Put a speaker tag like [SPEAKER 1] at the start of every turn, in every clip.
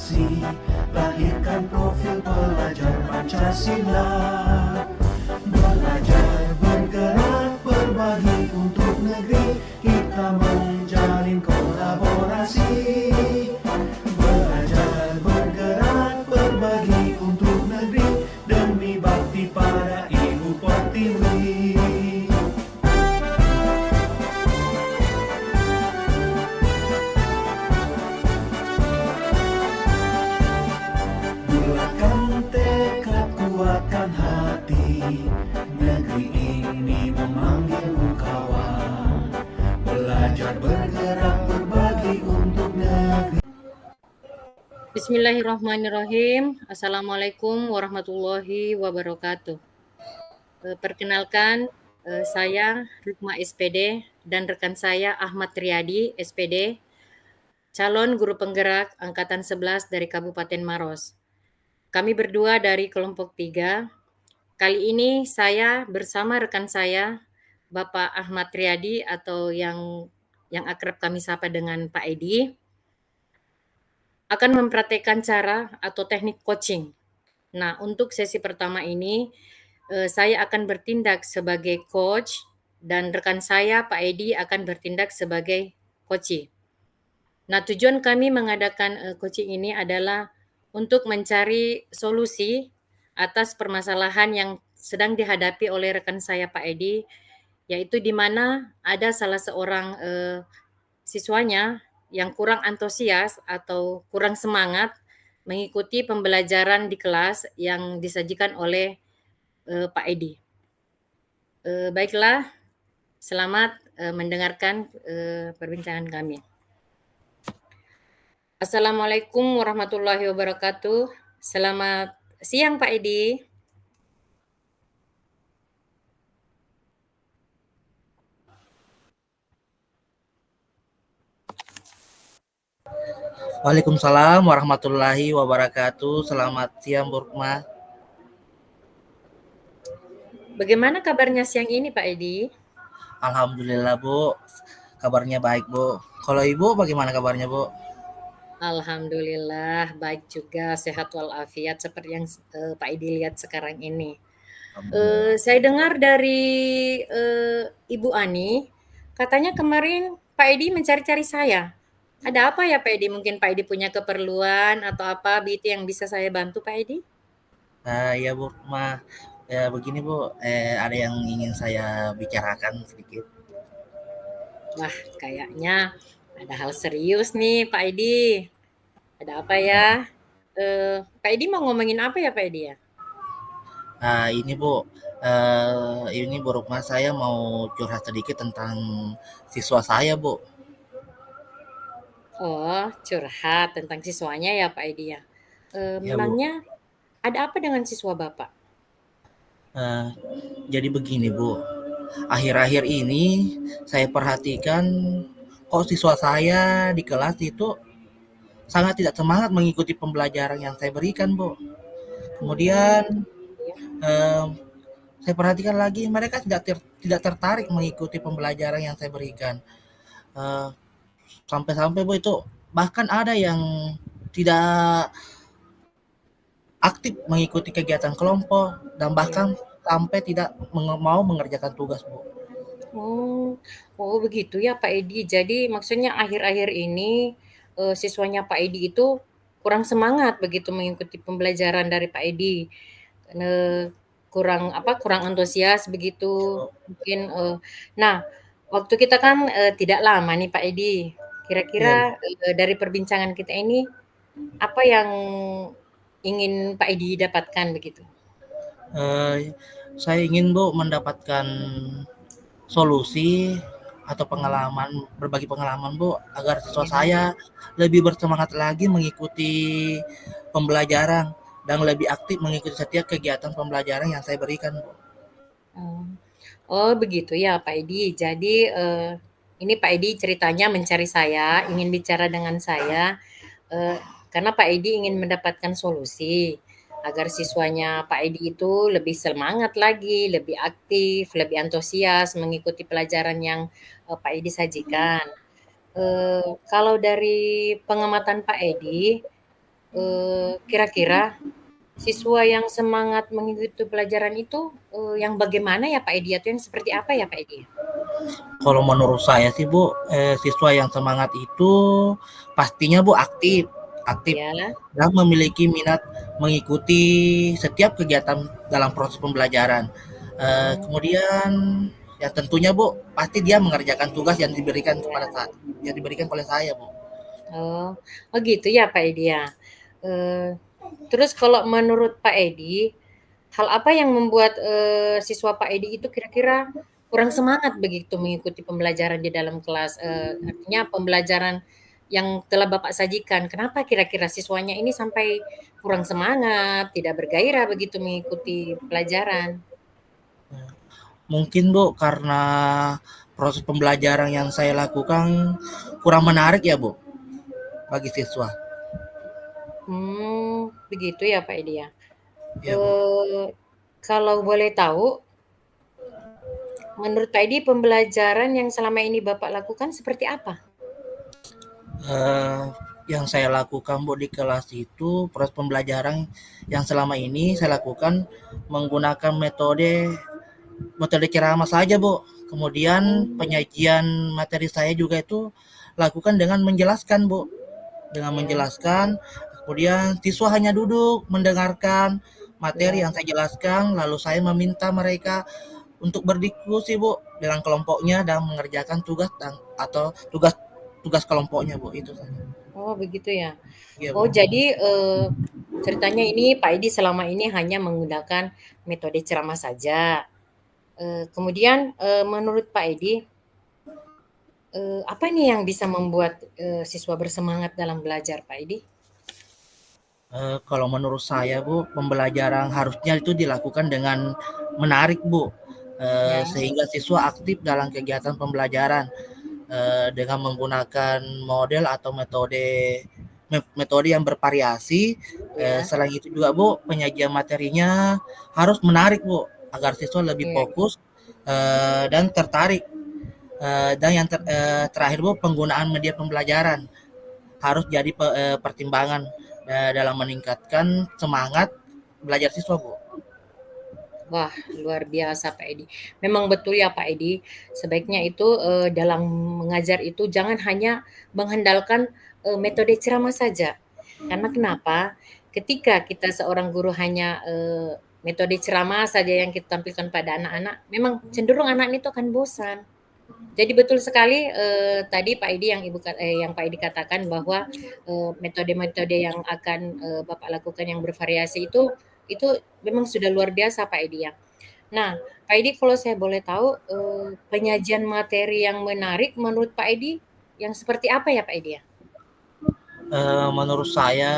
[SPEAKER 1] kolaborasi, lahirkan profil pelajar Pancasila. Belajar, bergerak, berbagi untuk negeri, kita menjalin kolaborasi. Belajar, bergerak, berbagi untuk negeri, demi bakti pada Ibu Pertiwi. Bulatkan tekad, kuatkan hati, negeri ini memanggilmu kawan. Belajar, bergerak, berbagi untuk negeri.
[SPEAKER 2] Bismillahirrahmanirrahim. Assalamualaikum warahmatullahi wabarakatuh. Perkenalkan, saya Rukma SPD dan rekan saya Ahmad Riyadi SPD, calon guru penggerak Angkatan 11 dari Kabupaten Maros. Kami berdua dari kelompok 3. Kali ini saya bersama rekan saya, Bapak Ahmad Riyadi atau yang akrab kami sapa dengan Pak Edi, akan mempraktekkan cara atau teknik coaching. Nah, untuk sesi pertama ini, saya akan bertindak sebagai coach dan rekan saya, Pak Edi, akan bertindak sebagai coachee. Nah, tujuan kami mengadakan coaching ini adalah untuk mencari solusi atas permasalahan yang sedang dihadapi oleh rekan saya, Pak Edi, yaitu di mana ada salah seorang siswanya yang kurang antusias atau kurang semangat mengikuti pembelajaran di kelas yang disajikan oleh Pak Edi. Baiklah, selamat mendengarkan perbincangan kami. Assalamualaikum warahmatullahi wabarakatuh. Selamat siang Pak Edi.
[SPEAKER 3] Waalaikumsalam warahmatullahi wabarakatuh. Selamat siang, Bu Rukma.
[SPEAKER 2] Bagaimana kabarnya siang ini Pak Edi?
[SPEAKER 3] Alhamdulillah, Bu. Kabarnya baik, Bu. Kalau Ibu bagaimana kabarnya, Bu?
[SPEAKER 2] Alhamdulillah baik juga, sehat walafiat seperti yang Pak Edi lihat sekarang ini. Saya dengar dari Ibu Ani, katanya kemarin Pak Edi mencari-cari saya. Ada apa ya Pak Edi? Mungkin Pak Edi punya keperluan atau apa begitu yang bisa saya bantu Pak Edi?
[SPEAKER 3] Ya, Bu Rukma. Ya, begini, Bu. Ada yang ingin saya bicarakan sedikit.
[SPEAKER 2] Wah, kayaknya ada hal serius nih Pak Edi. Ada apa ya? Pak Edi mau ngomongin apa ya Pak Edi ya?
[SPEAKER 3] Ini, Bu. Ini Bu Rukma, saya mau curhat sedikit tentang siswa saya, Bu.
[SPEAKER 2] Oh, curhat tentang siswanya ya Pak Edi ya.
[SPEAKER 3] Ya, Bu.
[SPEAKER 2] Memangnya ada apa dengan siswa Bapak?
[SPEAKER 3] Eh, jadi begini, Bu. Akhir-akhir ini saya perhatikan kok siswa saya di kelas itu sangat tidak semangat mengikuti pembelajaran yang saya berikan, Bu.
[SPEAKER 2] Hmm,
[SPEAKER 3] Kemudian
[SPEAKER 2] ya.
[SPEAKER 3] eh, saya perhatikan lagi mereka tidak tertarik mengikuti pembelajaran yang saya berikan. Eh, Sampai-sampai, Bu, itu bahkan ada yang tidak aktif mengikuti kegiatan kelompok dan
[SPEAKER 2] Iya.
[SPEAKER 3] bahkan sampai tidak mau mengerjakan tugas, Bu.
[SPEAKER 2] Oh, oh begitu ya Pak Edi. Jadi maksudnya akhir-akhir ini siswanya Pak Edi itu kurang semangat begitu mengikuti pembelajaran dari Pak Edi. Eh, kurang apa? Kurang antusias begitu. Mungkin. Nah, waktu kita kan tidak lama nih Pak Edi.
[SPEAKER 3] Iya, Bu.
[SPEAKER 2] Kira-kira dari perbincangan kita ini apa yang ingin Pak Edi dapatkan begitu?
[SPEAKER 3] Eh, saya ingin, Bu, mendapatkan solusi atau
[SPEAKER 2] Hmm.
[SPEAKER 3] berbagi pengalaman, Bu, agar siswa
[SPEAKER 2] Ya.
[SPEAKER 3] saya lebih bersemangat lagi mengikuti pembelajaran dan lebih aktif mengikuti setiap kegiatan pembelajaran yang saya berikan, Bu.
[SPEAKER 2] Oh. Oh begitu ya Pak Edi. Jadi ini Pak Edi ceritanya mencari saya, ingin bicara dengan saya, eee, karena Pak Edi ingin mendapatkan solusi agar siswanya Pak Edi itu lebih semangat lagi, lebih aktif, lebih antusias mengikuti pelajaran yang Pak Edi sajikan. Kalau dari pengamatan Pak Edi, kira-kira siswa yang semangat mengikuti pelajaran itu, yang bagaimana ya Pak Edi? Atau yang seperti apa ya Pak Edi?
[SPEAKER 3] Kalau menurut saya sih Bu, siswa yang semangat itu pastinya Bu aktif, aktif
[SPEAKER 2] Ya,
[SPEAKER 3] dan memiliki minat mengikuti setiap kegiatan dalam proses pembelajaran.
[SPEAKER 2] oh,
[SPEAKER 3] Kemudian ya tentunya Bu, pasti dia mengerjakan tugas yang diberikan kepada
[SPEAKER 2] ya,
[SPEAKER 3] yang diberikan oleh saya Bu.
[SPEAKER 2] oh, oh gitu ya Pak Edi ya. Eee, Terus kalau menurut Pak Edi, hal apa yang membuat, siswa Pak Edi itu kira-kira kurang semangat begitu mengikuti pembelajaran di dalam kelas? Artinya pembelajaran yang telah Bapak sajikan, kenapa kira-kira siswanya ini sampai kurang semangat, tidak bergairah begitu mengikuti pelajaran?
[SPEAKER 3] Mungkin Bu karena proses pembelajaran yang saya lakukan kurang menarik ya Bu bagi siswa.
[SPEAKER 2] Begitu ya Pak Edi ya.
[SPEAKER 3] Ya Bu.
[SPEAKER 2] Eee, Kalau boleh tahu, menurut Pak Edi pembelajaran yang selama ini Bapak lakukan seperti apa?
[SPEAKER 3] eh, yang saya lakukan Bu di kelas itu proses pembelajaran yang selama ini saya lakukan menggunakan metode metode ceramah saja Bu. Kemudian
[SPEAKER 2] Oh,
[SPEAKER 3] penyajian materi saya juga itu lakukan dengan menjelaskan Bu, dengan
[SPEAKER 2] ya,
[SPEAKER 3] menjelaskan. Kemudian siswa hanya duduk mendengarkan materi
[SPEAKER 2] ya.
[SPEAKER 3] yang saya jelaskan, lalu saya meminta mereka untuk berdiskusi Bu dengan kelompoknya dan mengerjakan tugas dan atau tugas tugas kelompoknya Bu itu saja.
[SPEAKER 2] Oh, begitu ya.
[SPEAKER 3] Iya
[SPEAKER 2] Oh,
[SPEAKER 3] Bu.
[SPEAKER 2] jadi, ceritanya ini Pak Edi selama ini hanya menggunakan metode ceramah saja. Kemudian, menurut Pak Edi, apa nih yang bisa membuat, siswa bersemangat dalam belajar, Pak Edi?
[SPEAKER 3] Kalau menurut saya Bu, pembelajaran harusnya itu dilakukan dengan menarik Bu,
[SPEAKER 2] Ya,
[SPEAKER 3] sehingga siswa aktif dalam kegiatan pembelajaran, dengan menggunakan model atau metode yang bervariasi.
[SPEAKER 2] ya,
[SPEAKER 3] Selain itu juga Bu, penyajian materinya harus menarik Bu, agar siswa lebih
[SPEAKER 2] iya,
[SPEAKER 3] fokus, dan tertarik. Dan yang terakhir Bu, penggunaan media pembelajaran harus jadi pertimbangan dalam meningkatkan semangat belajar siswa Bu.
[SPEAKER 2] wah, luar biasa Pak Edi. Memang betul ya Pak Edi, sebaiknya itu, dalam mengajar itu jangan hanya mengandalkan, metode ceramah saja. Karena kenapa? Ketika kita seorang guru hanya, metode ceramah saja yang kita tampilkan pada anak-anak, memang cenderung anak itu akan bosan. Jadi betul sekali, tadi Pak Edi yang Pak Edi katakan bahwa, metode-metode yang akan, Bapak lakukan yang bervariasi itu memang sudah luar biasa Pak Edi ya. Nah, Pak Edi kalau saya boleh tahu, penyajian materi yang menarik menurut Pak Edi yang seperti apa ya Pak Edi ya?
[SPEAKER 3] Menurut saya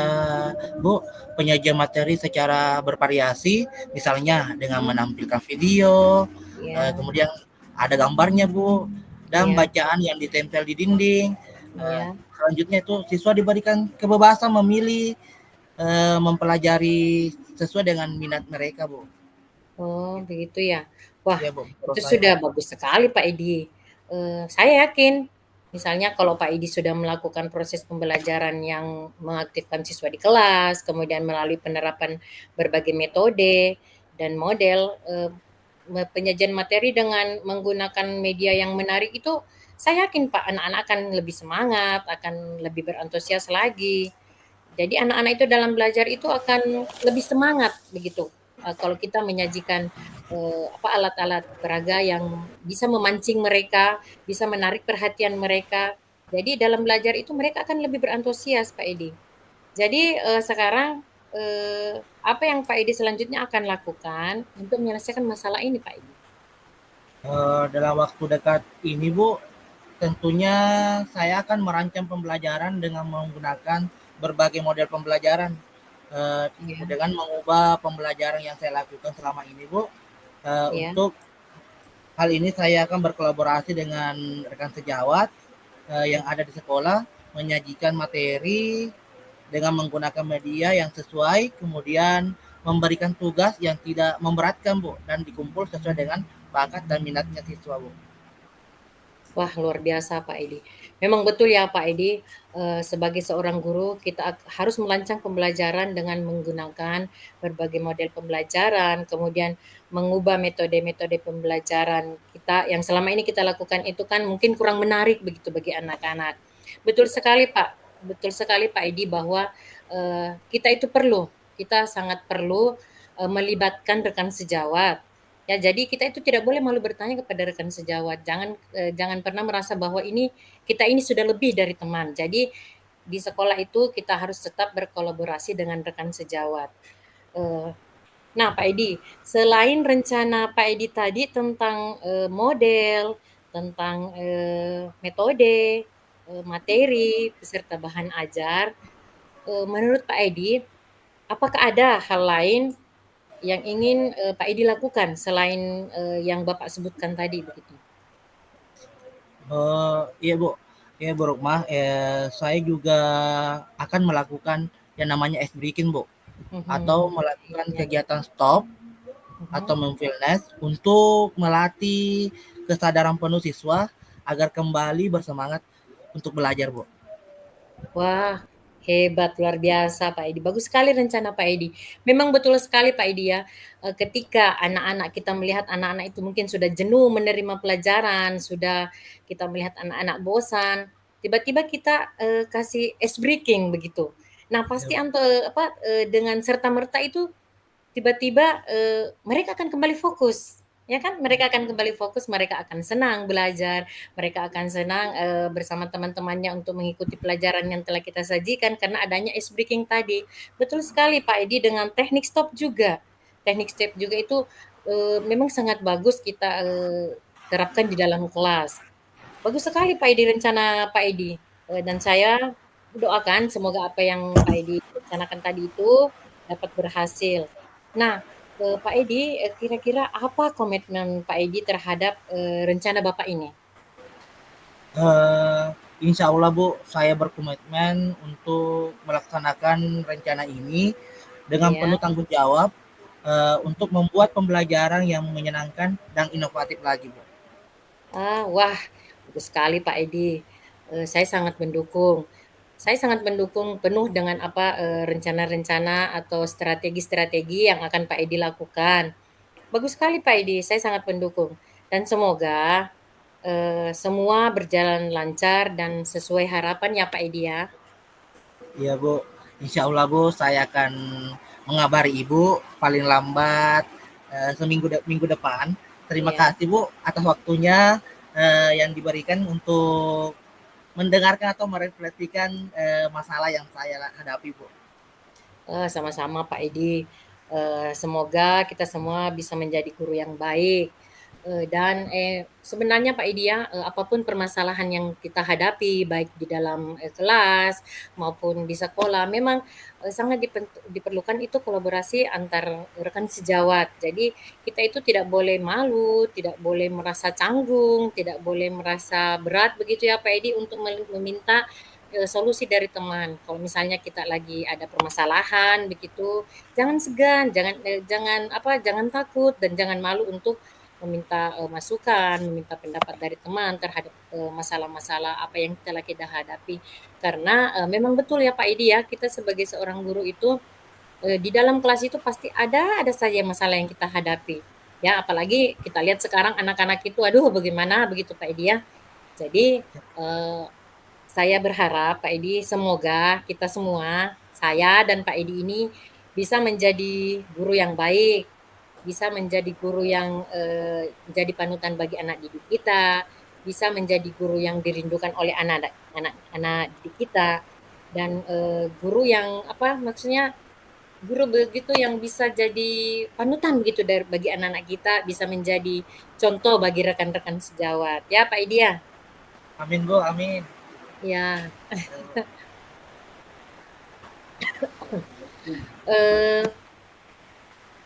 [SPEAKER 3] Bu, penyajian materi secara bervariasi, misalnya dengan
[SPEAKER 2] Mhm,
[SPEAKER 3] menampilkan video,
[SPEAKER 2] iya,
[SPEAKER 3] kemudian ada gambarnya Bu, dan
[SPEAKER 2] iya,
[SPEAKER 3] bacaan yang ditempel di dinding.
[SPEAKER 2] iya.
[SPEAKER 3] Selanjutnya itu siswa diberikan kebebasan memilih, mempelajari sesuai dengan minat mereka Bu.
[SPEAKER 2] Oh, begitu ya. Wah,
[SPEAKER 3] Ya Bu, menurut
[SPEAKER 2] itu
[SPEAKER 3] saya.
[SPEAKER 2] sudah bagus sekali Pak Edi. Saya yakin misalnya kalau Pak Edi sudah melakukan proses pembelajaran yang mengaktifkan siswa di kelas, kemudian melalui penerapan berbagai metode dan model, penyajian materi dengan menggunakan media yang menarik itu, saya yakin Pak, anak-anak akan lebih semangat, akan lebih berantusias lagi. Jadi anak-anak itu dalam belajar itu akan lebih semangat begitu, kalau kita menyajikan, alat-alat peraga yang bisa memancing mereka, bisa menarik perhatian mereka. Jadi dalam belajar itu mereka akan lebih berantusias, Pak Edi. Jadi, sekarang, apa yang Pak Edi selanjutnya akan lakukan untuk menyelesaikan masalah ini, Pak Edi?
[SPEAKER 3] Dalam waktu dekat ini Bu, tentunya saya akan merancang pembelajaran dengan menggunakan berbagai model pembelajaran, eee,
[SPEAKER 2] Iya,
[SPEAKER 3] dengan mengubah pembelajaran yang saya lakukan selama ini Bu,
[SPEAKER 2] iya,
[SPEAKER 3] untuk hal ini saya akan berkolaborasi dengan rekan sejawat, yang ada di sekolah, menyajikan materi dengan menggunakan media yang sesuai, kemudian memberikan tugas yang tidak memberatkan Bu, dan dikumpul sesuai dengan bakat dan minatnya siswa Bu.
[SPEAKER 2] Wah, luar biasa Pak Edi. Memang betul ya Pak Edi, sebagai seorang guru kita harus melancang pembelajaran dengan menggunakan berbagai model pembelajaran, kemudian mengubah metode-metode pembelajaran kita yang selama ini kita lakukan itu kan mungkin kurang menarik begitu bagi anak-anak. Betul sekali Pak, betul sekali Pak Edi bahwa, kita itu perlu, kita sangat perlu, melibatkan rekan sejawat. Ya, jadi kita itu tidak boleh malu bertanya kepada rekan sejawat. Jangan pernah merasa bahwa kita ini sudah lebih dari teman. Jadi di sekolah itu kita harus tetap berkolaborasi dengan rekan sejawat. Eh, Nah, Pak Edi, selain rencana Pak Edi tadi tentang model, tentang metode, materi, beserta bahan ajar, menurut Pak Edi, apakah ada hal lain yang ingin Pak Edi lakukan selain yang Bapak sebutkan tadi begitu?
[SPEAKER 3] Iya Bu, iya Bu Rukmah, saya juga akan melakukan yang namanya ice breaking Bu, atau
[SPEAKER 2] Mhm.
[SPEAKER 3] melakukan
[SPEAKER 2] Ya.
[SPEAKER 3] kegiatan stop atau
[SPEAKER 2] Mhm.
[SPEAKER 3] mindfulness untuk melatih kesadaran penuh siswa agar kembali bersemangat untuk belajar Bu.
[SPEAKER 2] Wah, hebat luar biasa Pak Edi. Bagus sekali rencana Pak Edi. Memang betul sekali Pak Edi ya. Ketika anak-anak kita melihat anak-anak itu mungkin sudah jenuh menerima pelajaran, sudah kita melihat anak-anak bosan, tiba-tiba kita kasih ice breaking begitu. Nah,
[SPEAKER 3] Ya,
[SPEAKER 2] pasti
[SPEAKER 3] Bu.
[SPEAKER 2] dengan serta merta itu tiba-tiba, mereka akan kembali fokus, ya kan? Mereka akan kembali fokus, mereka akan senang belajar, mereka akan senang, bersama teman-temannya untuk mengikuti pelajaran yang telah kita sajikan karena adanya ice breaking tadi. Betul sekali Pak Edi dengan teknik stop juga. Teknik stop juga itu, memang sangat bagus kita, terapkan di dalam kelas. Bagus sekali Pak Edi rencana Pak Edi, dan saya doakan semoga apa yang Pak Edi rencanakan tadi itu dapat berhasil. Nah, Pak Edi, kira-kira apa komitmen Pak Edi terhadap, rencana Bapak ini?
[SPEAKER 3] Eh, Insya Allah Bu, saya berkomitmen untuk melaksanakan rencana ini dengan
[SPEAKER 2] Iya.
[SPEAKER 3] penuh tanggung jawab untuk membuat pembelajaran yang menyenangkan dan inovatif lagi Bu.
[SPEAKER 2] Wah, bagus sekali Pak Edi, saya sangat mendukung. Saya sangat mendukung penuh dengan rencana-rencana atau strategi-strategi yang akan Pak Edi lakukan. Bagus sekali Pak Edi, saya sangat mendukung. Dan semoga semua berjalan lancar dan sesuai harapan ya Pak Edi ya.
[SPEAKER 3] Iya Bu, insya Allah Bu, saya akan mengabari Ibu paling lambat minggu depan. Terima
[SPEAKER 2] Iya.
[SPEAKER 3] kasih Bu atas waktunya yang diberikan untuk mendengarkan atau merefleksikan masalah yang saya hadapi Bu.
[SPEAKER 2] Sama-sama Pak Edi. Semoga kita semua bisa menjadi guru yang baik. Dan sebenarnya Pak Edi ya, apapun permasalahan yang kita hadapi, baik di dalam kelas maupun di sekolah, memang sangat diperlukan itu kolaborasi antar rekan sejawat. Jadi kita itu tidak boleh malu, tidak boleh merasa canggung, tidak boleh merasa berat begitu ya Pak Edi untuk meminta solusi dari teman. Kalau misalnya kita lagi ada permasalahan begitu, jangan segan, jangan takut dan jangan malu untuk meminta masukan, meminta pendapat dari teman terhadap masalah-masalah apa yang telah kita hadapi. Karena memang betul ya Pak Idi ya, kita sebagai seorang guru itu di dalam kelas itu pasti ada saja masalah yang kita hadapi. Ya, apalagi kita lihat sekarang anak-anak itu, aduh bagaimana begitu Pak Idi ya. Jadi eh, saya berharap Pak Edi semoga kita semua, saya dan Pak Edi ini bisa menjadi guru yang baik, bisa menjadi guru yang menjadi panutan bagi anak didik kita, bisa menjadi guru yang dirindukan oleh anak didik kita dan guru yang apa maksudnya guru begitu yang bisa jadi panutan begitu bagi anak-anak kita, bisa menjadi contoh bagi rekan-rekan sejawat. Ya Pak Edi ya.
[SPEAKER 3] Amin Bu, amin.
[SPEAKER 2] Ya. Eh,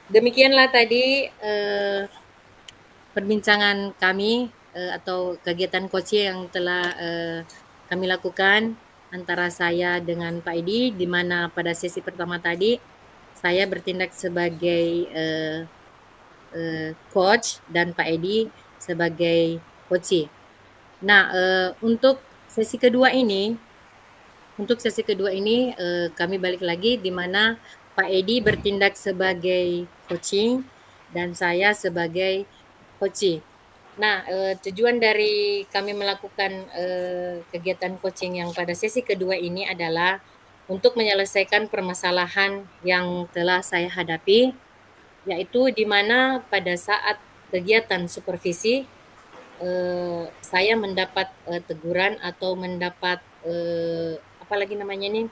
[SPEAKER 2] Demikianlah tadi perbincangan kami atau kegiatan coaching yang telah kami lakukan antara saya dengan Pak Edi, di mana pada sesi pertama tadi saya bertindak sebagai coach dan Pak Edi sebagai coachee. Nah, untuk sesi kedua ini kami balik lagi di mana Pak Edi bertindak sebagai coaching dan saya sebagai coachee. Nah, tujuan dari kami melakukan, kegiatan coaching yang pada sesi kedua ini adalah untuk menyelesaikan permasalahan yang telah saya hadapi, yaitu di mana pada saat kegiatan supervisi, saya mendapat, teguran atau mendapat, apa lagi namanya ini,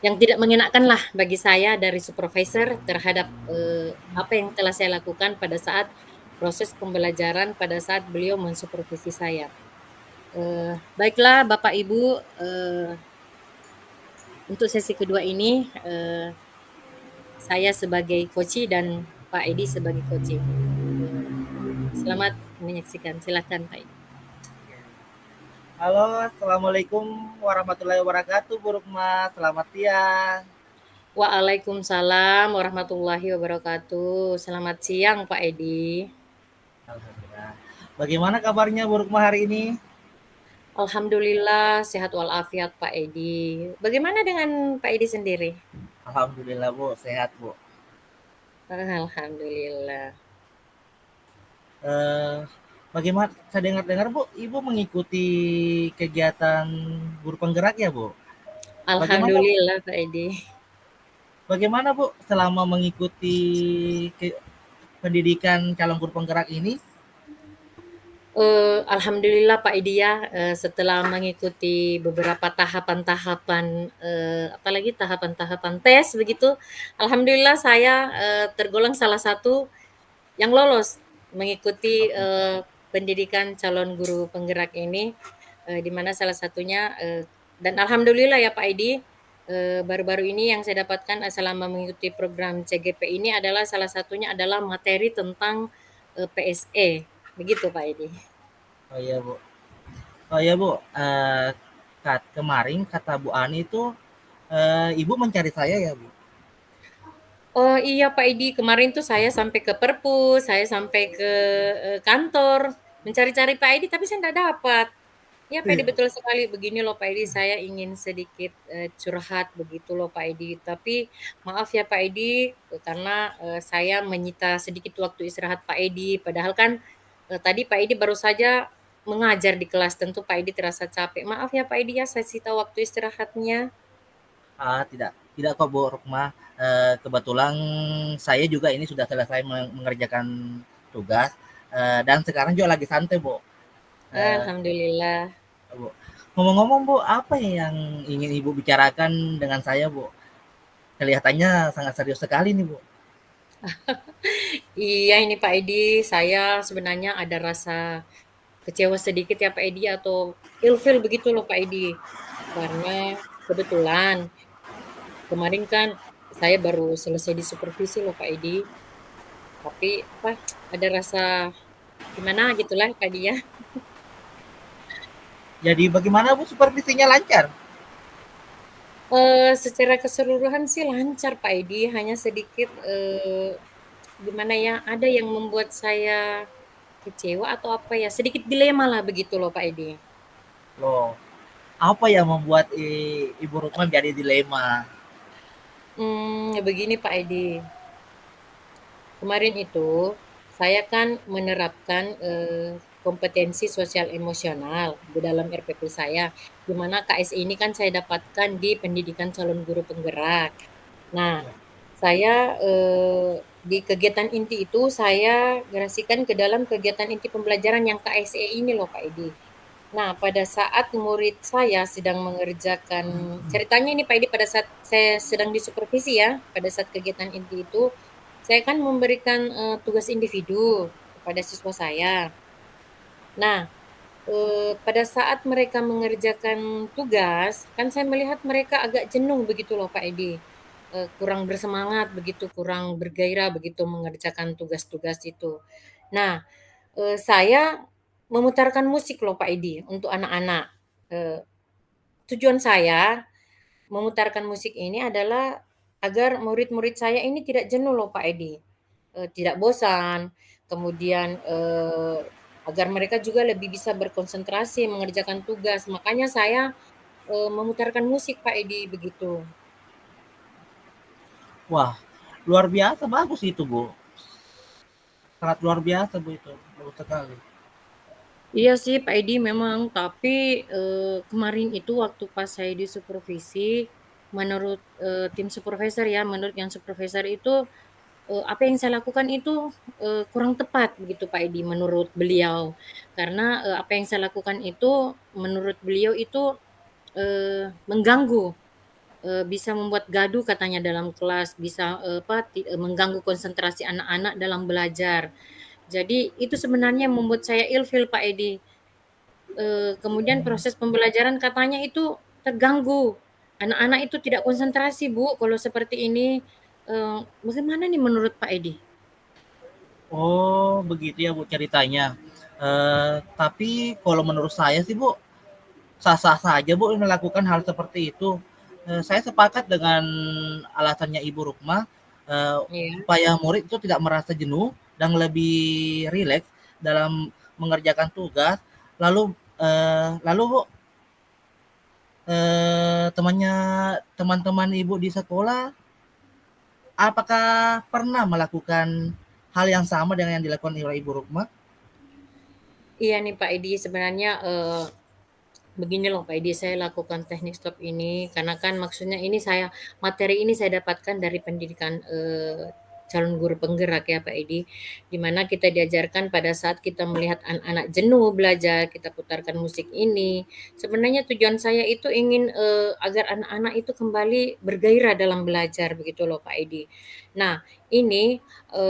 [SPEAKER 2] yang tidak mengenakan lah bagi saya dari supervisor terhadap, apa yang telah saya lakukan pada saat proses pembelajaran pada saat beliau mensupervisi saya. Baiklah Bapak Ibu, untuk sesi kedua ini, saya sebagai coachee dan Pak Edi sebagai coachee. Selamat menyaksikan, silakan Pak Edi.
[SPEAKER 3] Halo, assalamualaikum warahmatullahi wabarakatuh, Bu Rukma. Selamat siang.
[SPEAKER 2] Waalaikumsalam warahmatullahi wabarakatuh. Selamat siang Pak Edi.
[SPEAKER 3] Alhamdulillah. Bagaimana kabarnya Bu Rukma hari ini?
[SPEAKER 2] Alhamdulillah sehat walafiat Pak Edi. Bagaimana dengan Pak Edi sendiri?
[SPEAKER 3] Alhamdulillah Bu, sehat Bu.
[SPEAKER 2] Alhamdulillah.
[SPEAKER 3] Eh, Bagaimana? Saya dengar-dengar Bu, Ibu mengikuti kegiatan guru penggerak ya Bu? Bagaimana
[SPEAKER 2] Alhamdulillah Pak Edi.
[SPEAKER 3] Bagaimana Bu selama mengikuti pendidikan calon guru penggerak ini?
[SPEAKER 2] Alhamdulillah Pak Edi ya, setelah mengikuti beberapa tahapan-tahapan, apalagi tahapan-tahapan tes begitu, alhamdulillah saya, tergolong salah satu yang lolos mengikuti, pendidikan calon guru penggerak ini, di mana salah satunya, dan alhamdulillah ya Pak Edi, baru-baru ini yang saya dapatkan, selama mengikuti program CGP ini adalah salah satunya adalah materi tentang, PSE, begitu Pak Edi.
[SPEAKER 3] Oh iya Bu. Oh iya Bu, kemarin kata Bu Ani itu Ibu mencari saya ya Bu?
[SPEAKER 2] Oh iya Pak Edi, kemarin tuh saya sampai ke perpus, saya sampai ke, kantor, mencari-cari Pak Edi tapi saya nggak dapat. Ya Pak Edi, betul sekali, begini loh Pak Edi, saya ingin sedikit, curhat begitu loh Pak Edi. Tapi maaf ya Pak Edi, karena, saya menyita sedikit waktu istirahat Pak Edi, padahal kan, tadi Pak Edi baru saja mengajar di kelas, tentu Pak Edi terasa capek. Maaf ya Pak Edi ya, saya sita waktu istirahatnya.
[SPEAKER 3] Tidak, tidak kok Bu Rukma. Kebetulan saya juga ini sudah selesai mengerjakan tugas dan sekarang juga lagi santai Bu. Eh,
[SPEAKER 2] Alhamdulillah.
[SPEAKER 3] Bu. Ngomong-ngomong Bu, apa yang ingin Ibu bicarakan dengan saya Bu? Kelihatannya sangat serius sekali nih Bu.
[SPEAKER 2] Iya ini Pak Edi, saya sebenarnya ada rasa kecewa sedikit ya Pak Edi atau ilfil begitu loh Pak Edi. Karena kebetulan kemarin kan saya baru selesai di supervisi loh Pak Edi. Tapi apa ada rasa gimana gitulah Pak Edi ya.
[SPEAKER 3] Jadi bagaimana Bu, supervisinya lancar?
[SPEAKER 2] Secara keseluruhan sih lancar Pak Edi, hanya sedikit gimana ya, ada yang membuat saya kecewa atau apa ya, sedikit dilema lah begitu loh Pak Edi.
[SPEAKER 3] Loh, apa yang membuat Ibu Rukma jadi dilema?
[SPEAKER 2] Begini Pak Edi, kemarin itu saya kan menerapkan, kompetensi sosial emosional di dalam RPP saya, di mana KS ini kan saya dapatkan di pendidikan calon guru penggerak. Nah, saya, di kegiatan inti itu saya gerasikan ke dalam kegiatan inti pembelajaran yang KSE ini loh Kak Edi. Nah, pada saat murid saya sedang mengerjakan ceritanya ini Pak Edi pada saat saya sedang disupervisi ya, pada saat kegiatan inti itu, saya kan memberikan, tugas individu kepada siswa saya. Nah, pada saat mereka mengerjakan tugas, kan saya melihat mereka agak jenuh begitu loh Pak Edi, kurang bersemangat begitu, kurang bergairah begitu mengerjakan tugas-tugas itu. Nah, saya memutarkan musik loh Pak Edi untuk anak-anak. Eee, Tujuan saya memutarkan musik ini adalah agar murid-murid saya ini tidak jenuh loh Pak Edi, tidak bosan, kemudian, agar mereka juga lebih bisa berkonsentrasi mengerjakan tugas. Makanya saya memutarkan musik Pak Edi begitu.
[SPEAKER 3] Wah, luar biasa bagus itu, Bu. Sangat luar biasa, Bu, itu. Bagus sekali.
[SPEAKER 2] Iya sih Pak Edi memang, tapi kemarin itu waktu pas saya disupervisi, menurut tim supervisor ya, menurut yang supervisor itu apa yang saya lakukan itu kurang tepat begitu Pak Edi menurut beliau. Karena apa yang saya lakukan itu menurut beliau itu mengganggu, bisa membuat gaduh katanya dalam kelas, bisa mengganggu konsentrasi anak-anak dalam belajar. Jadi itu sebenarnya membuat saya ilfil Pak Edi. Kemudian proses pembelajaran katanya itu terganggu. Anak-anak itu tidak konsentrasi, Bu, kalau seperti ini. Bagaimana nih menurut Pak Edi?
[SPEAKER 3] Oh, begitu ya, Bu, ceritanya. Tapi kalau menurut saya sih, Bu, sah-sah saja, Bu, melakukan hal seperti itu. Saya sepakat dengan alasannya Ibu Rukma,
[SPEAKER 2] Iya.
[SPEAKER 3] supaya murid itu tidak merasa jenuh dan lebih rileks dalam mengerjakan tugas. Lalu, Bu, temannya teman-teman Ibu di sekolah, apakah pernah melakukan hal yang sama dengan yang dilakukan oleh Ibu Rukma?
[SPEAKER 2] Iya nih Pak Edi, sebenarnya begini loh Pak Edi, saya lakukan teknik stop ini karena kan maksudnya ini materi ini saya dapatkan dari pendidikan calon guru penggerak ya Pak Edi, di mana kita diajarkan pada saat kita melihat anak-anak jenuh belajar, kita putarkan musik ini. Sebenarnya tujuan saya itu ingin agar anak-anak itu kembali bergairah dalam belajar begitu loh Pak Edi. Nah, ini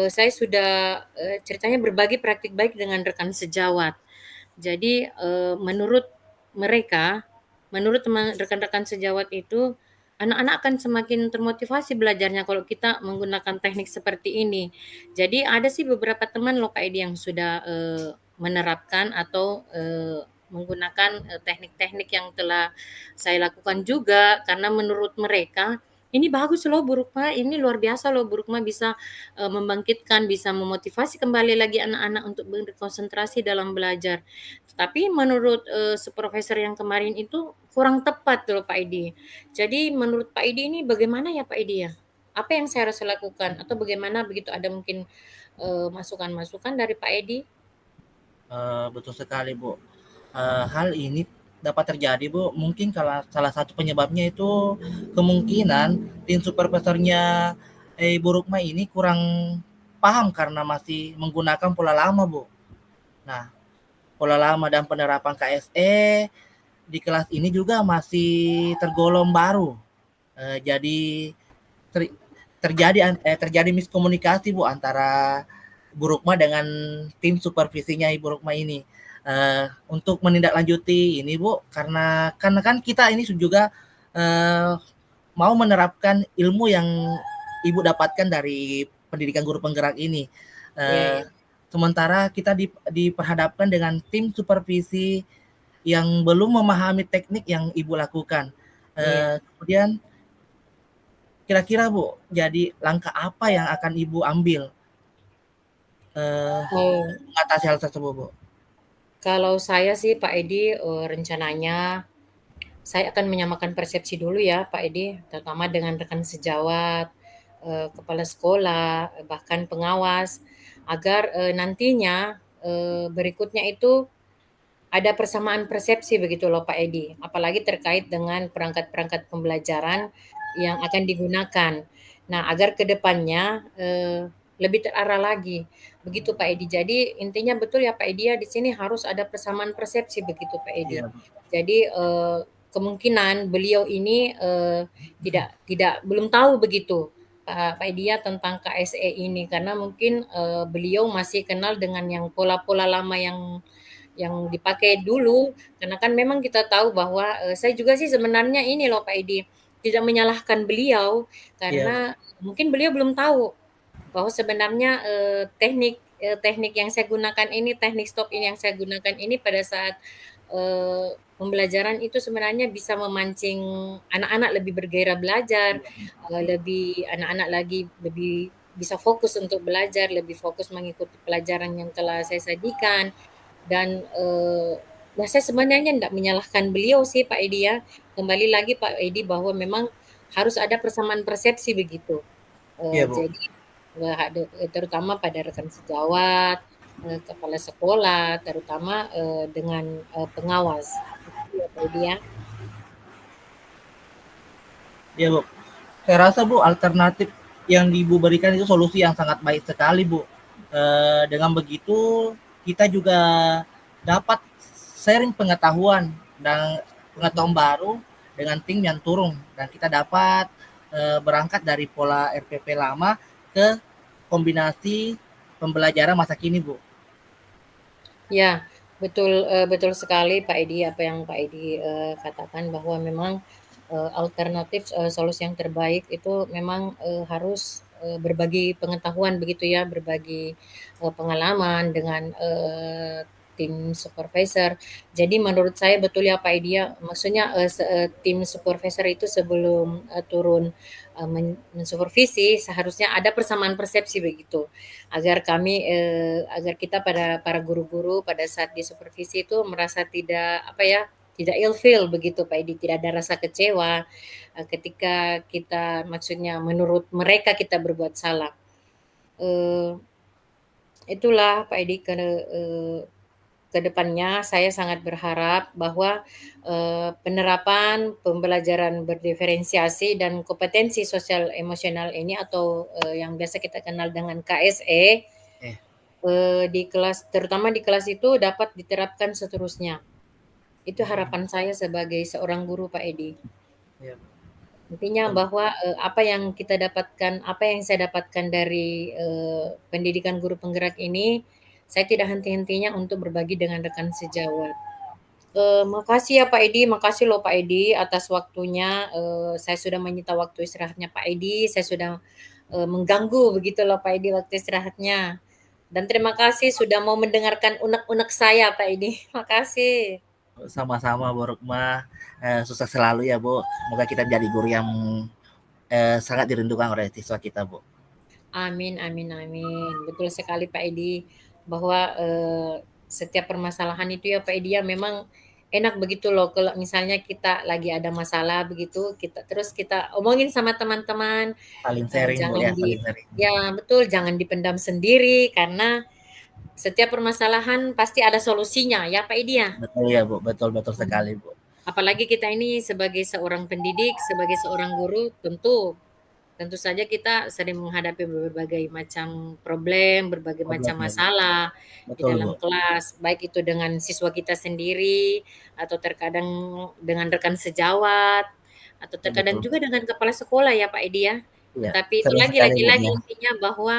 [SPEAKER 2] saya sudah ceritanya berbagi praktik baik dengan rekan sejawat. Jadi, mereka menurut rekan-rekan sejawat itu, anak-anak akan semakin termotivasi belajarnya kalau kita menggunakan teknik seperti ini. Jadi ada sih beberapa teman loh Kak Edi yang sudah, menerapkan atau, menggunakan, teknik-teknik yang telah saya lakukan juga karena menurut mereka, "Ini bagus loh Bu Rukma, ini luar biasa loh Bu Rukma bisa, membangkitkan, bisa memotivasi kembali lagi anak-anak untuk berkonsentrasi dalam belajar." Tapi menurut, supervisor yang kemarin itu kurang tepat loh Pak Edi. Jadi menurut Pak Edi ini bagaimana ya Pak Edi ya? Apa yang saya harus lakukan? Atau bagaimana begitu ada mungkin, masukan-masukan dari Pak Edi?
[SPEAKER 3] Betul sekali, Bu. Hal ini dapat terjadi, Bu, mungkin kalau salah satu penyebabnya itu kemungkinan tim supervisornya Ibu Rukma ini kurang paham karena masih menggunakan pola lama, Bu. Nah, pola lama dan penerapan KSE di kelas ini juga masih tergolong baru. Jadi ter terjadi miskomunikasi, Bu, antara Bu Rukma dengan tim supervisinya Ibu Rukma ini. Untuk menindaklanjuti ini, Bu, karena kan kita ini juga eh, mau menerapkan ilmu yang Ibu dapatkan dari pendidikan guru penggerak ini.
[SPEAKER 2] Iya
[SPEAKER 3] Eh,
[SPEAKER 2] ya.
[SPEAKER 3] Sementara kita diperhadapkan dengan tim supervisi yang belum memahami teknik yang Ibu lakukan.
[SPEAKER 2] Iya.
[SPEAKER 3] Kemudian kira-kira, Bu, jadi langkah apa yang akan Ibu ambil
[SPEAKER 2] Oh,
[SPEAKER 3] mengatasi hal tersebut, Bu?
[SPEAKER 2] kalau saya sih Pak Edi, rencananya saya akan menyamakan persepsi dulu ya Pak Edi, terutama dengan rekan sejawat, kepala sekolah, bahkan pengawas, agar, nantinya, berikutnya itu ada persamaan persepsi begitu loh Pak Edi, apalagi terkait dengan perangkat-perangkat pembelajaran yang akan digunakan. Nah, agar ke depannya, lebih terarah lagi, begitu Pak Edi. Jadi intinya betul ya Pak Edi ya, di sini harus ada persamaan persepsi begitu Pak Edi.
[SPEAKER 3] Iya,
[SPEAKER 2] Jadi, kemungkinan beliau ini, tidak tidak belum tahu begitu, Pak Edi ya tentang KSE ini, karena mungkin, beliau masih kenal dengan yang pola-pola lama yang dipakai dulu, karena kan memang kita tahu bahwa, saya juga sih sebenarnya ini loh Pak Edi, tidak menyalahkan beliau,
[SPEAKER 3] iya,
[SPEAKER 2] karena mungkin beliau belum tahu bahwa sebenarnya, teknik yang saya gunakan ini, teknik stop ini yang saya gunakan ini pada saat, pembelajaran itu sebenarnya bisa memancing anak-anak lebih bergairah belajar, anak-anak lagi lebih bisa fokus untuk belajar, lebih fokus mengikuti pelajaran yang telah saya sajikan. Dan nah saya sebenarnya tidak menyalahkan beliau sih Pak Edi ya. Kembali lagi Pak Edi bahwa memang harus ada persamaan persepsi begitu.
[SPEAKER 3] Iya, Bu.
[SPEAKER 2] Jadi terutama pada rekan sejawat, kepala sekolah, terutama dengan pengawas. Itu ya Pak Edi ya.
[SPEAKER 3] Iya, Bu. Saya rasa, Bu, alternatif yang Ibu berikan itu solusi yang sangat baik sekali, Bu. Dengan begitu kita juga dapat sharing pengetahuan dan pengetahuan baru dengan tim yang turun dan kita dapat berangkat dari pola RPP lama ke kombinasi pembelajaran masa kini, Bu.
[SPEAKER 2] Ya, betul, betul sekali Pak Edi, apa yang Pak Edi, katakan bahwa memang, alternatif, solusi yang terbaik itu memang, harus, berbagi pengetahuan begitu ya, berbagi, pengalaman dengan, tim supervisor. Jadi menurut saya betul ya Pak Edi ya, maksudnya, tim supervisor itu sebelum, turun, mensupervisi seharusnya ada persamaan persepsi begitu. Agar kami, agar kita para guru-guru pada saat disupervisi itu merasa tidak, apa ya, tidak ilfeel begitu Pak Edi, tidak ada rasa kecewa, ketika kita maksudnya menurut mereka kita berbuat salah. Eee, itulah Pak Edi ke depannya saya sangat berharap bahwa, penerapan pembelajaran berdiferensiasi dan kompetensi sosial emosional ini atau, yang biasa kita kenal dengan KSE,
[SPEAKER 3] Eh,
[SPEAKER 2] di kelas terutama di kelas itu dapat diterapkan seterusnya. Itu
[SPEAKER 3] hmm,
[SPEAKER 2] harapan saya sebagai seorang guru, Pak Edi.
[SPEAKER 3] ya,
[SPEAKER 2] Intinya
[SPEAKER 3] betul.
[SPEAKER 2] bahwa, apa yang kita dapatkan apa yang saya dapatkan dari, pendidikan guru penggerak ini, saya tidak henti-hentinya untuk berbagi dengan rekan sejawat. Makasih ya Pak Edi, makasih loh Pak Edi atas waktunya, saya sudah menyita waktu istirahatnya Pak Edi, saya sudah, mengganggu begitu loh Pak Edi waktu istirahatnya. Dan terima kasih sudah mau mendengarkan unek-unek saya Pak Edi, makasih.
[SPEAKER 3] Sama-sama, Bu Rukma. Sukses selalu ya, Bu. Semoga kita menjadi guru yang sangat dirindukan oleh siswa kita, Bu.
[SPEAKER 2] Amin amin amin. Betul sekali Pak Edi, bahwa, setiap permasalahan itu ya Pak Edi ya memang enak begitu loh kalau misalnya kita lagi ada masalah begitu, terus kita omongin sama teman-teman,
[SPEAKER 3] Saling sharing, Bu,
[SPEAKER 2] jangan
[SPEAKER 3] ya, saling sharing.
[SPEAKER 2] ya betul, jangan dipendam sendiri karena setiap permasalahan pasti ada solusinya ya Pak Edi ya?
[SPEAKER 3] Betul ya, Bu. Betul betul
[SPEAKER 2] Mhm.
[SPEAKER 3] sekali, Bu.
[SPEAKER 2] Apalagi kita ini sebagai seorang pendidik, sebagai seorang guru, tentu tentu saja kita sering menghadapi berbagai macam problem, berbagai macam
[SPEAKER 3] Problem ya, Bu.
[SPEAKER 2] masalah di
[SPEAKER 3] Betul, Bu.
[SPEAKER 2] dalam kelas, baik itu dengan siswa kita sendiri, atau terkadang dengan rekan sejawat, atau
[SPEAKER 3] Ya,
[SPEAKER 2] terkadang
[SPEAKER 3] betul.
[SPEAKER 2] juga dengan kepala sekolah ya Pak Edi ya.
[SPEAKER 3] Iya,
[SPEAKER 2] Tetapi
[SPEAKER 3] sering
[SPEAKER 2] lagi
[SPEAKER 3] sekali,
[SPEAKER 2] lagi
[SPEAKER 3] Bu,
[SPEAKER 2] lagi
[SPEAKER 3] ya,
[SPEAKER 2] intinya bahwa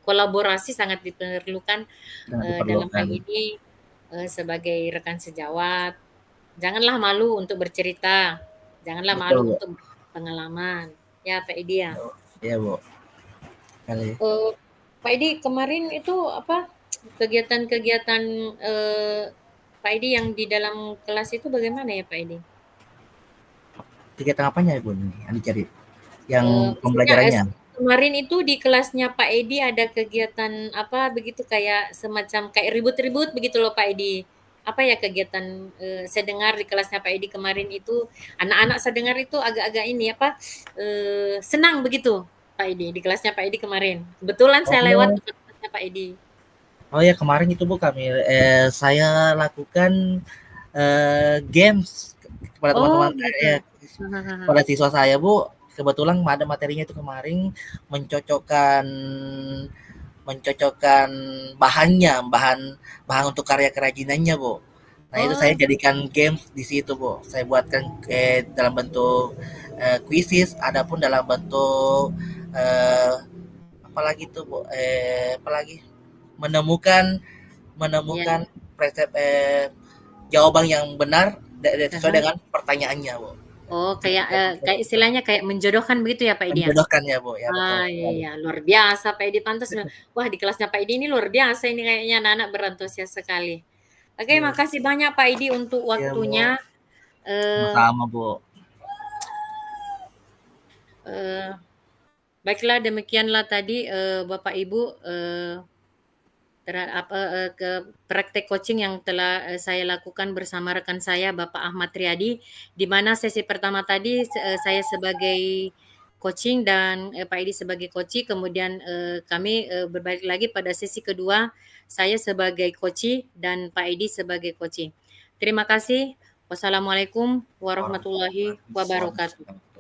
[SPEAKER 2] kolaborasi sangat diperlukan,
[SPEAKER 3] sangat
[SPEAKER 2] dalam hal
[SPEAKER 3] diperlukan.
[SPEAKER 2] ini, sebagai rekan sejawat. Janganlah malu untuk bercerita, janganlah
[SPEAKER 3] Betul,
[SPEAKER 2] malu
[SPEAKER 3] Bu.
[SPEAKER 2] untuk pengalaman. Ya, Pak Edi ya.
[SPEAKER 3] Iya, Bu. Kali.
[SPEAKER 2] Eee, Pak Edi kemarin itu apa, kegiatan-kegiatan, Pak Edi yang di dalam kelas itu bagaimana ya, Pak Edi?
[SPEAKER 3] Kegiatan apanya, Bu, ini yang dicari? Yang
[SPEAKER 2] Maksudnya,
[SPEAKER 3] pembelajarannya?
[SPEAKER 2] kemarin itu di kelasnya Pak Edi ada kegiatan apa begitu kayak semacam kayak ribut-ribut begitu loh, Pak Edi. Apa ya kegiatan, saya dengar di kelasnya Pak Edi kemarin itu, anak-anak saya dengar itu agak-agak ini apa, senang begitu, Pak Edi, di kelasnya Pak Edi kemarin. Kebetulan saya lewat
[SPEAKER 3] Oh,
[SPEAKER 2] ke kelasnya Pak Edi.
[SPEAKER 3] oh ya kemarin itu, Bu, saya lakukan games kepada
[SPEAKER 2] Oh
[SPEAKER 3] teman-teman
[SPEAKER 2] begitu.
[SPEAKER 3] kepada siswa saya, Bu. Kebetulan ada materinya itu kemarin mencocokkan mencocokkan bahan bahan untuk karya kerajinannya, Bu. Nah, itu
[SPEAKER 2] Oh
[SPEAKER 3] saya
[SPEAKER 2] begitu.
[SPEAKER 3] jadikan games di situ, Bu. Saya buatkan dalam bentuk kuisis, adapun dalam bentuk eh, apalagi tuh, Bu? Apalagi menemukan
[SPEAKER 2] Iya.
[SPEAKER 3] menemukan presep jawaban yang benar sesuai
[SPEAKER 2] Aha.
[SPEAKER 3] dengan pertanyaannya, Bu.
[SPEAKER 2] Oh kayak, kayak istilahnya kayak menjodohkan begitu ya, Pak Edi ya?
[SPEAKER 3] Menjodohkan ya, Bu, ya betul
[SPEAKER 2] Ah, iya
[SPEAKER 3] sekali.
[SPEAKER 2] iya, luar biasa Pak Edi, pantas wah di kelasnya Pak Edi ini luar biasa ini kayaknya anak-anak berantusias sekali. Oke,
[SPEAKER 3] Iya,
[SPEAKER 2] makasih banyak Pak Edi untuk
[SPEAKER 3] iya, Bu.
[SPEAKER 2] waktunya. Eee
[SPEAKER 3] Sama-sama, Bu.
[SPEAKER 2] eee, baiklah demikianlah tadi, Bapak Ibu, terhadap ke praktek coaching yang telah saya lakukan bersama rekan saya Bapak Ahmad Riyadi, di mana sesi pertama tadi saya sebagai coaching dan Pak Edi sebagai coachee, kemudian kami berbalik lagi pada sesi kedua, saya sebagai coachee dan Pak Edi sebagai coachee. Terima kasih. Wassalamualaikum warahmatullahi wabarakatuh.